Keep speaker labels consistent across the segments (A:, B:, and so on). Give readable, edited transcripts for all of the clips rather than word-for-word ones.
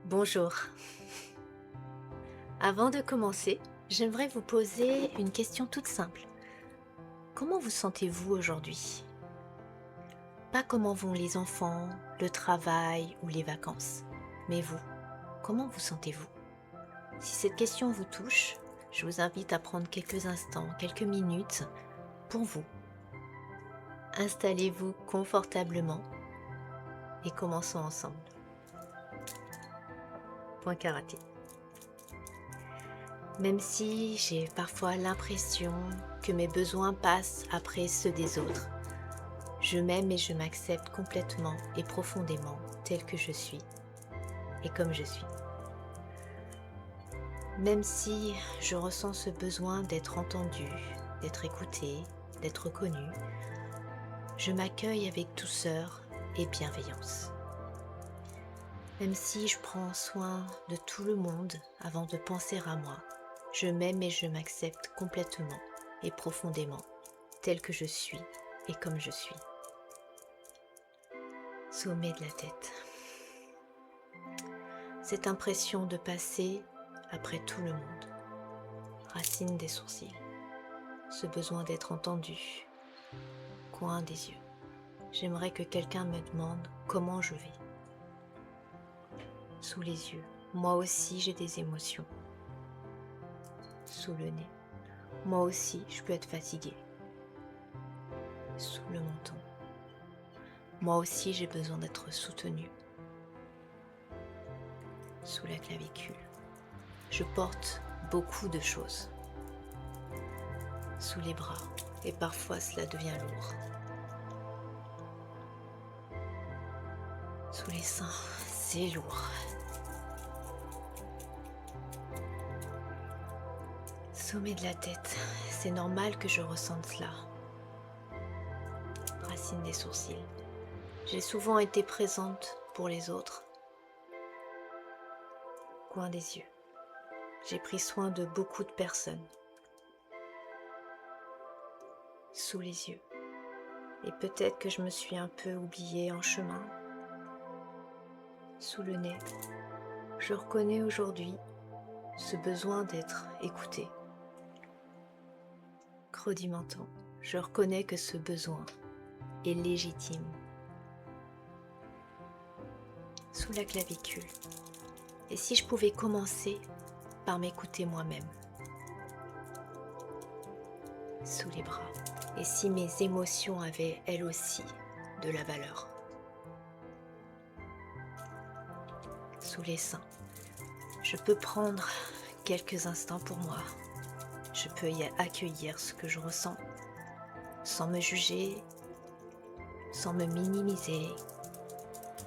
A: Bonjour. Avant de commencer, j'aimerais vous poser une question toute simple. Comment vous sentez-vous aujourd'hui? Pas comment vont les enfants, le travail ou les vacances, mais vous, comment vous sentez-vous? Si cette question vous touche, je vous invite à prendre quelques instants, quelques minutes pour vous. Installez-vous confortablement et commençons ensemble. Point karaté. Même si j'ai parfois l'impression que mes besoins passent après ceux des autres, je m'aime et je m'accepte complètement et profondément tel que je suis et comme je suis. Même si je ressens ce besoin d'être entendu, d'être écouté, d'être reconnu, je m'accueille avec douceur et bienveillance. Même si je prends soin de tout le monde avant de penser à moi, je m'aime et je m'accepte complètement et profondément tel que je suis et comme je suis. Sommet de la tête. Cette impression de passer après tout le monde. Racine des sourcils. Ce besoin d'être entendu. Coin des yeux. J'aimerais que quelqu'un me demande comment je vais. Sous les yeux. Moi aussi j'ai des émotions. Sous le nez. Moi aussi je peux être fatiguée. Sous le menton. Moi aussi j'ai besoin d'être soutenue. Sous la clavicule. Je porte beaucoup de choses. Sous les bras. Et parfois cela devient lourd. Sous les seins, c'est lourd. Sommet de la tête, c'est normal que je ressente cela. Racine des sourcils. J'ai souvent été présente pour les autres. Coin des yeux. J'ai pris soin de beaucoup de personnes. Sous les yeux. Et peut-être que je me suis un peu oubliée en chemin. Sous le nez. Je reconnais aujourd'hui ce besoin d'être écoutée. Creux du menton. Je reconnais que ce besoin est légitime. Sous la clavicule. Et si je pouvais commencer par m'écouter moi-même? Sous les bras. Et si mes émotions avaient elles aussi de la valeur? Sous les seins. Je peux prendre quelques instants pour moi. Je peux y accueillir ce que je ressens, sans me juger, sans me minimiser.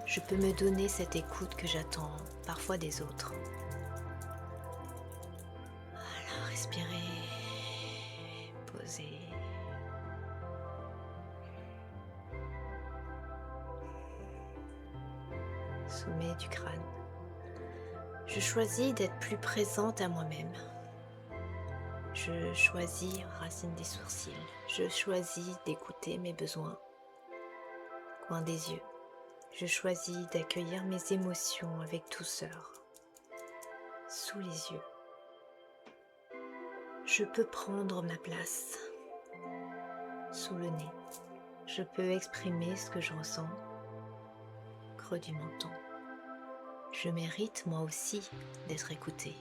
A: Je peux me donner cette écoute que j'attends parfois des autres. Voilà, respirer, poser. Sommet du crâne. Je choisis d'être plus présente à moi-même. Je choisis, racine des sourcils, je choisis d'écouter mes besoins. Coin des yeux. Je choisis d'accueillir mes émotions avec douceur. Sous les yeux. Je peux prendre ma place. Sous le nez. Je peux exprimer ce que je ressens. Creux du menton. Je mérite moi aussi d'être écoutée.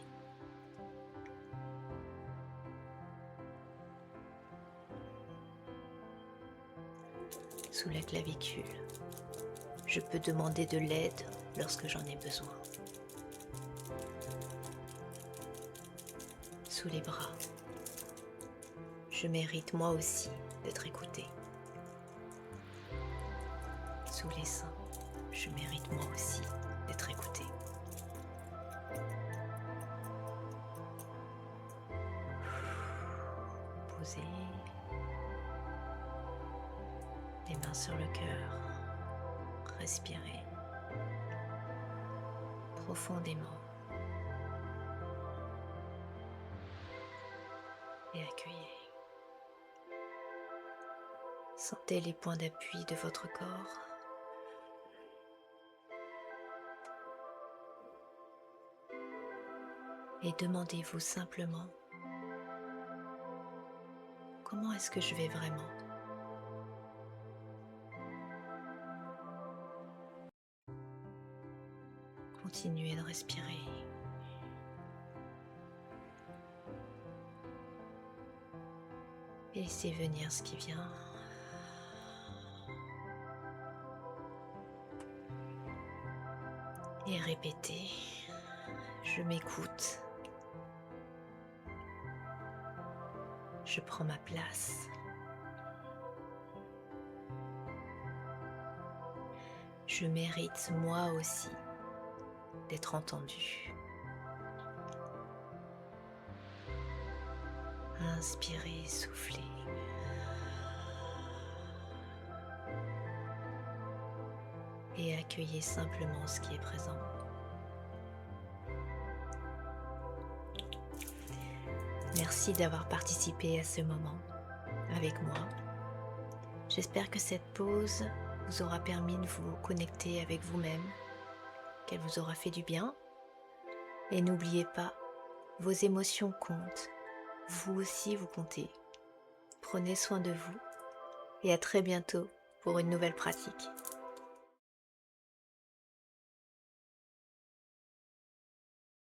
A: Sous la clavicule. Je peux demander de l'aide lorsque j'en ai besoin. Sous les bras. Je mérite moi aussi d'être écoutée. Sous les seins. Je mérite moi aussi d'être écoutée. Posez les mains sur le cœur. Respirez profondément et accueillez. Sentez les points d'appui de votre corps. et demandez-vous simplement comment est-ce que je vais vraiment. Continuez de respirer et laissez venir ce qui vient. Et répétez, je m'écoute, je prends ma place, je mérite moi aussi d'être entendu. Inspirez, soufflez. Et accueillez simplement ce qui est présent. Merci d'avoir participé à ce moment avec moi. J'espère que cette pause vous aura permis de vous connecter avec vous-même, qu'elle vous aura fait du bien. Et n'oubliez pas, vos émotions comptent. Vous aussi, vous comptez. Prenez soin de vous et à très bientôt pour une nouvelle pratique.